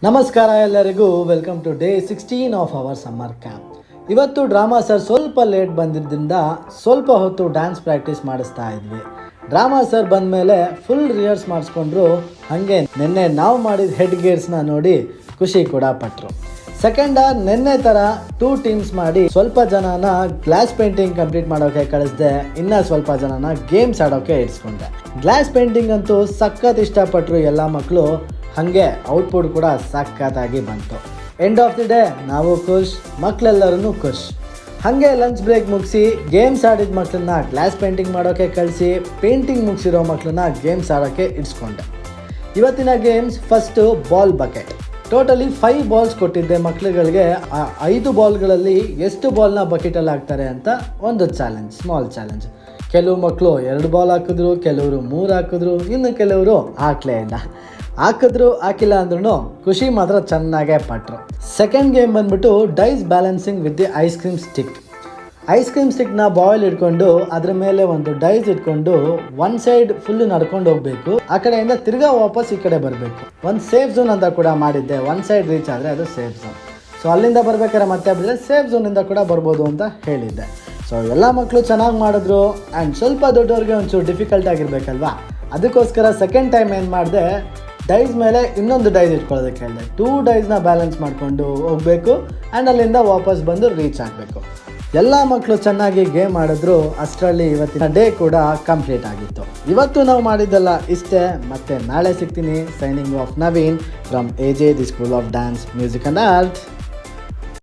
ನಮಸ್ಕಾರ ಎಲ್ಲರಿಗೂ, welcome to day 16 of our summer camp. ಇವತ್ತು ಡ್ರಾಮಾ ಸರ್ ಸ್ವಲ್ಪ ಲೇಟ್ ಬಂದಿದ್ದರಿಂದ ಸ್ವಲ್ಪ ಹೊತ್ತು ಡ್ಯಾನ್ಸ್ ಪ್ರಾಕ್ಟೀಸ್ ಮಾಡಿಸ್ತಾ ಇದ್ವಿ. ಡ್ರಾಮಾ ಸರ್ ಬಂದ ಮೇಲೆ ಫುಲ್ ರಿಹರ್ಸ್ ಮಾಡಿಸ್ಕೊಂಡ್ರು. ಹಾಗೆ ನಿನ್ನೆ ನಾವು ಮಾಡಿದ ಹೆಡ್ ಗೇರ್ಸ್ನ ನೋಡಿ ಖುಷಿ ಕೂಡ ಪಟ್ಟರು. ಸೆಕೆಂಡ್ ನಿನ್ನೆ ಥರ 2 ಟೀಮ್ಸ್ ಮಾಡಿ ಸ್ವಲ್ಪ ಜನನ ಗ್ಲಾಸ್ ಪೇಂಟಿಂಗ್ ಕಂಪ್ಲೀಟ್ ಮಾಡೋಕ್ಕೆ ಕಳಿಸ್ದೆ, ಇನ್ನು ಸ್ವಲ್ಪ ಜನನ ಗೇಮ್ಸ್ ಆಡೋಕ್ಕೆ ಇಡ್ಸ್ಕೊಂಡೆ. ಗ್ಲಾಸ್ ಪೇಂಟಿಂಗ್ ಅಂತೂ ಸಖತ್ ಇಷ್ಟಪಟ್ಟರು ಎಲ್ಲ ಮಕ್ಕಳು. ಹಾಗೆ ಔಟ್ಪುಟ್ ಕೂಡ ಸಖತ್ತಾಗಿ ಬಂತು. ಎಂಡ್ ಆಫ್ ದಿ ಡೇ ನಾವು ಖುಷ್, ಮಕ್ಕಳೆಲ್ಲರೂ ಖುಷ್. ಹಾಗೆ ಲಂಚ್ ಬ್ರೇಕ್ ಮುಗಿಸಿ ಗೇಮ್ಸ್ ಆಡಿದ ಮಕ್ಕಳನ್ನ ಗ್ಲಾಸ್ ಪೇಂಟಿಂಗ್ ಮಾಡೋಕ್ಕೆ ಕಳಿಸಿ, ಪೇಂಟಿಂಗ್ ಮುಗಿಸಿರೋ ಮಕ್ಕಳನ್ನ ಗೇಮ್ಸ್ ಆಡೋಕ್ಕೆ ಇಡ್ಸ್ಕೊಂಡೆ. ಇವತ್ತಿನ games first ball bucket. Totally 5 balls ಕೊಟ್ಟಿದ್ದೆ ಮಕ್ಕಳುಗಳಿಗೆ. 5 ಬಾಲ್ಗಳಲ್ಲಿ ಎಷ್ಟು ಬಾಲ್ನ ಬಕೆಟಲ್ಲಿ ಹಾಕ್ತಾರೆ ಅಂತ ಒಂದು ಚಾಲೆಂಜ್, ಸ್ಮಾಲ್ ಚಾಲೆಂಜ್. ಕೆಲವು ಮಕ್ಕಳು 2 ಬಾಲ್ ಹಾಕಿದ್ರು, ಕೆಲವರು 3 ಹಾಕಿದ್ರು, ಇನ್ನು ಕೆಲವರು ಹಾಕಲೇ ಇಲ್ಲ. ಹಾಕಿಲ್ಲ ಅಂದ್ರೂ ಖುಷಿ ಮಾತ್ರ ಚೆನ್ನಾಗೇ ಪಟ್ಟರು. ಸೆಕೆಂಡ್ ಗೇಮ್ ಬಂದ್ಬಿಟ್ಟು dice balancing with the ice cream stick. Ice cream ಸ್ಟಿಕ್ನ ಬಾಯ್ಲ್ ಇಟ್ಕೊಂಡು ಅದ್ರ ಮೇಲೆ ಒಂದು ಡೈಸ್ ಇಟ್ಕೊಂಡು ಒನ್ ಸೈಡ್ ಫುಲ್ ನಡ್ಕೊಂಡು ಹೋಗ್ಬೇಕು, ಆ ಕಡೆಯಿಂದ ತಿರ್ಗಾ ವಾಪಸ್ ಈ ಕಡೆ ಬರಬೇಕು. ಒಂದು ಸೇಫ್ ಝೋನ್ ಅಂತ ಕೂಡ ಮಾಡಿದ್ದೆ. ಒನ್ ಸೈಡ್ ರೀಚ್ ಆದರೆ ಅದು ಸೇಫ್ ಝೋನ್. ಸೊ ಅಲ್ಲಿಂದ ಬರ್ಬೇಕಾದ್ರೆ ಮತ್ತೆ ಬಿಟ್ಟರೆ ಸೇಫ್ ಝೋನಿಂದ ಕೂಡ ಬರ್ಬೋದು ಅಂತ ಹೇಳಿದ್ದೆ. ಸೊ ಎಲ್ಲ ಮಕ್ಕಳು ಚೆನ್ನಾಗಿ ಮಾಡಿದ್ರು. ಆ್ಯಂಡ್ ಸ್ವಲ್ಪ ದೊಡ್ಡವ್ರಿಗೆ ಒಂಚೂರು ಡಿಫಿಕಲ್ಟ್ ಆಗಿರ್ಬೇಕಲ್ವಾ, ಅದಕ್ಕೋಸ್ಕರ ಸೆಕೆಂಡ್ ಟೈಮ್ ಏನು ಮಾಡಿದೆ, ಡೈಸ್ ಮೇಲೆ ಇನ್ನೊಂದು ಡೈಸ್ ಇಟ್ಕೊಳ್ಳೋದಕ್ಕೆ ಹೇಳಿದೆ. 2 ಡೈಸ್ನ ಬ್ಯಾಲೆನ್ಸ್ ಮಾಡಿಕೊಂಡು ಹೋಗಬೇಕು ಆ್ಯಂಡ್ ಅಲ್ಲಿಂದ ವಾಪಸ್ ಬಂದು ರೀಚ್ ಆಗಬೇಕು. ಎಲ್ಲ ಮಕ್ಕಳು ಚೆನ್ನಾಗಿ ಗೇಮ್ ಆಡಿದ್ರು. ಅಷ್ಟರಲ್ಲಿ ಇವತ್ತಿನ ಡೇ ಕೂಡ ಕಂಪ್ಲೀಟ್ ಆಗಿತ್ತು. ಇವತ್ತು ನಾವು ಮಾಡಿದ್ದೆಲ್ಲ ಇಷ್ಟೇ. ಮತ್ತೆ ನಾಳೆ ಸಿಗ್ತೀನಿ. Signing off Naveen from AJ the school of dance, music and art.